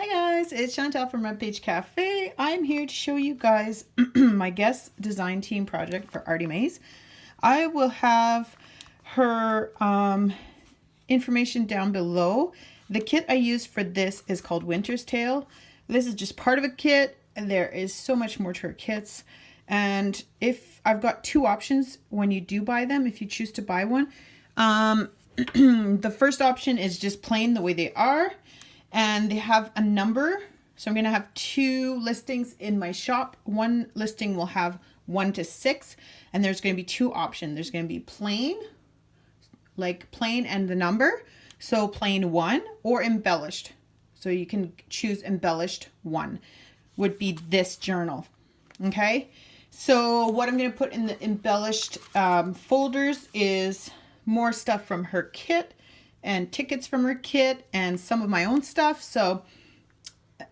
Hi guys, it's Chantale from Lepage Cafe. I'm here to show you guys my guest design team project for ArtyMaze. I will have her information down below. The kit I used for this is called Winter's Tale. This is just part of a kit, and there is so much more to her kits. And if I've got two options when you do buy them, if you choose to buy one, the first option is just plain the way they are. And they have a number. So I'm going to have two listings in my shop. One listing will have 1 to 6. And there's going to be two options. There's going to be plain, like plain and the number. So plain 1 or embellished. So you can choose embellished 1 would be this journal. Okay. So what I'm going to put in the embellished folders is more stuff from her kit and tickets from her kit and some of my own stuff. So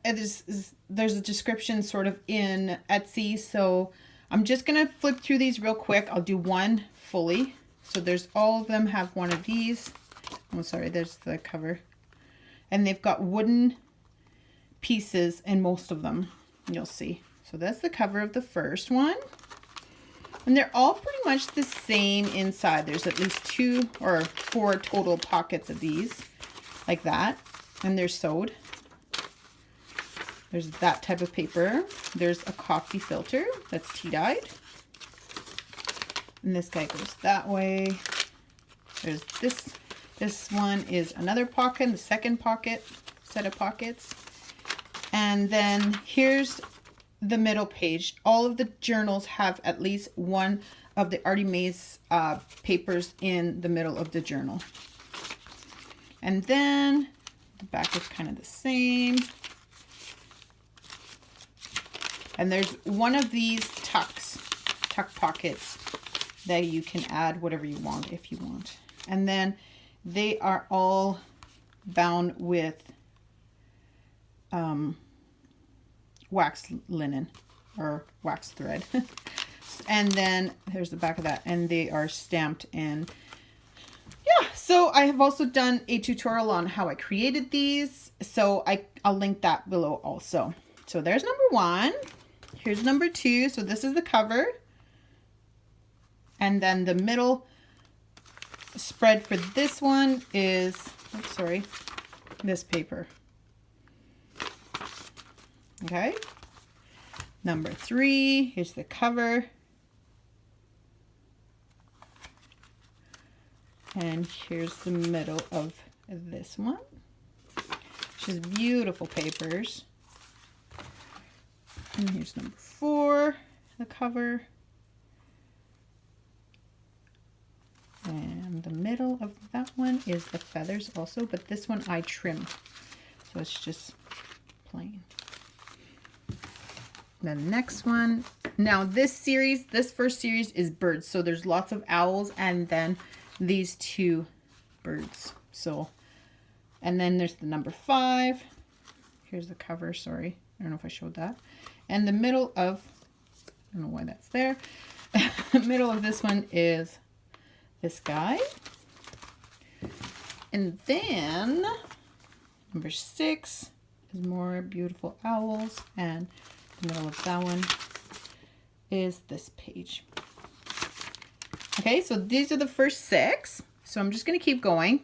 there's a description sort of in Etsy. So I'm just going to flip through these real quick. I'll do one fully. So there's all of them have one of these. Oh, sorry, there's the cover. And they've got wooden pieces in most of them. You'll see. So that's the cover of the first one. And they're all pretty much the same inside. There's at least 2 or 4 total pockets of these, like that. And they're sewed. There's that type of paper. There's a coffee filter that's tea-dyed. And this guy goes that way. There's this. This one is another pocket, the second pocket, set of pockets. And then here's the middle page. All of the journals have at least one of the ArtyMaze papers in the middle of the journal. And then the back is kind of the same. And there's one of these tuck pockets that you can add whatever you want if you want. And then they are all bound with wax linen or wax thread. And then there's the back of that, and they are stamped in. Yeah, so I have also done a tutorial on how I created these, so I'll link that below also. So there's number 1. Here's number 2. So this is the cover, and then the middle spread for this one is, oops, sorry, this paper. Okay, number 3, here's the cover. And here's the middle of this one. Which is beautiful papers. And here's number 4, the cover. And the middle of that one is the feathers also, but this one I trimmed. So it's just plain. The next one. Now this first series is birds. So there's lots of owls and then these 2 birds. So, and then there's the number 5. Here's the cover, sorry. I don't know if I showed that. And the middle of, I don't know why that's there. The middle of this one is this guy. And then number 6 is more beautiful owls, and the middle of that one is this page. Okay, so these are the first 6. So I'm just going to keep going.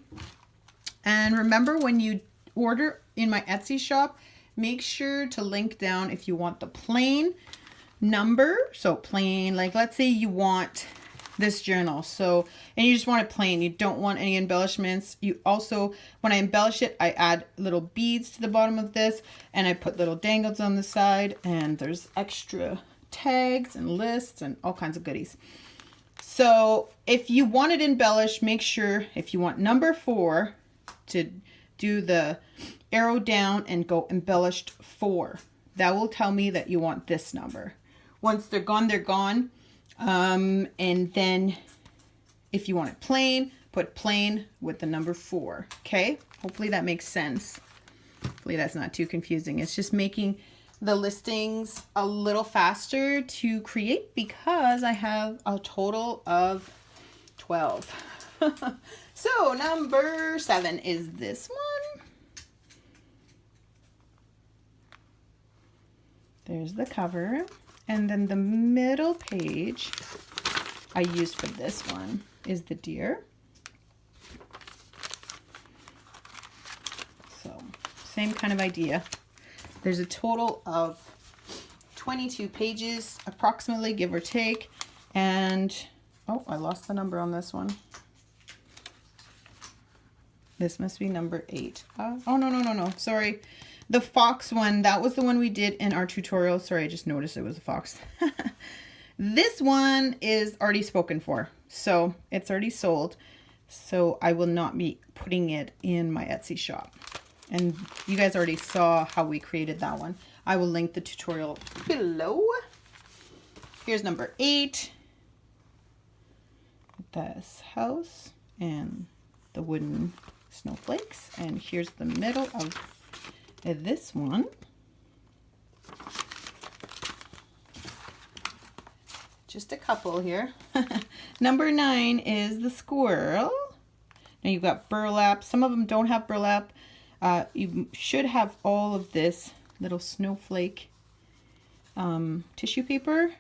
And remember, when you order in my Etsy shop, make sure to link down if you want the plain number. So plain, like let's say you want this journal, so, and you just want it plain, you don't want any embellishments. You also, when I embellish it, I add little beads to the bottom of this, and I put little dangles on the side, and there's extra tags and lists and all kinds of goodies. So if you want it embellished, make sure if you want number 4 to do the arrow down and go embellished 4. That will tell me that you want this number. Once they're gone, they're gone. And then if you want it plain, put plain with the number 4. Okay, hopefully that makes sense. Hopefully that's not too confusing. It's just making the listings a little faster to create because I have a total of 12. So number 7 is this one. There's the cover. And then the middle page I used for this one is the deer. So same kind of idea. There's a total of 22 pages approximately, give or take. And oh, I lost the number on this one. This must be number 8. Oh, no. Sorry. The fox one, that was the one we did in our tutorial. Sorry, I just noticed it was a fox. This one is already spoken for. So it's already sold. So I will not be putting it in my Etsy shop. And you guys already saw how we created that one. I will link the tutorial below. Here's number 8. This house and the wooden snowflakes. And here's the middle of this one. Just a couple here. Number 9 is the squirrel. Now you've got burlap. Some of them don't have burlap. You should have all of this little snowflake tissue paper.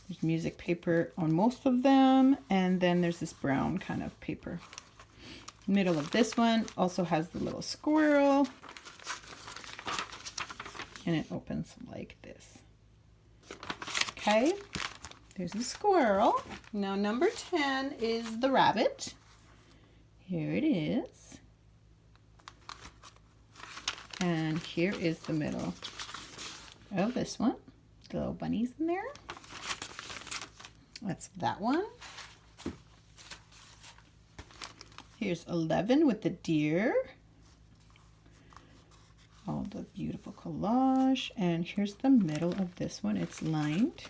There's music paper on most of them. And then there's this brown kind of paper. Middle of this one also has the little squirrel. And it opens like this. Okay, there's the squirrel. Now number 10 is the rabbit. Here it is. And here is the middle of this one. The little bunnies in there. That's that one. Here's 11 with the deer. All the beautiful collage. And here's the middle of this one. It's lined.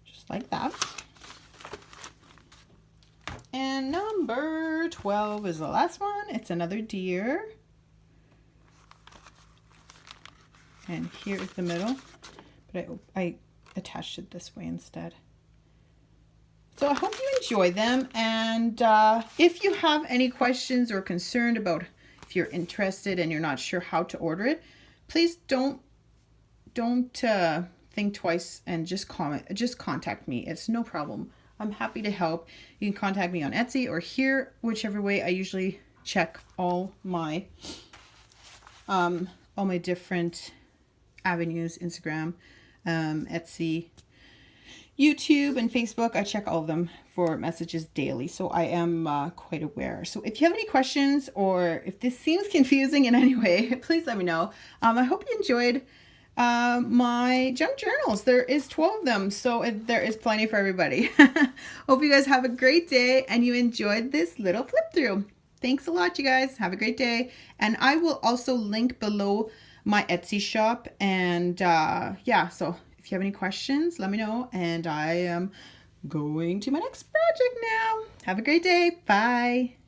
Just like that. And number 12 is the last one. It's another deer. And here is the middle. But I attached it this way instead. So I hope you enjoy them, and if you have any questions or concerned about if you're interested and you're not sure how to order it, please don't think twice and just contact me. It's no problem. I'm happy to help. You can contact me on Etsy or here, whichever way. I usually check all my different avenues: Instagram, Etsy, YouTube, and Facebook. I check all of them for messages daily, so I am quite aware. So if you have any questions or if this seems confusing in any way, please let me know. I hope you enjoyed my junk journals. There is 12 of them, so there is plenty for everybody. Hope you guys have a great day and you enjoyed this little flip through. Thanks a lot, you guys. Have a great day. And I will also link below my Etsy shop. And yeah, so if you have any questions, let me know. And I am going to my next project now. Have a great day. Bye.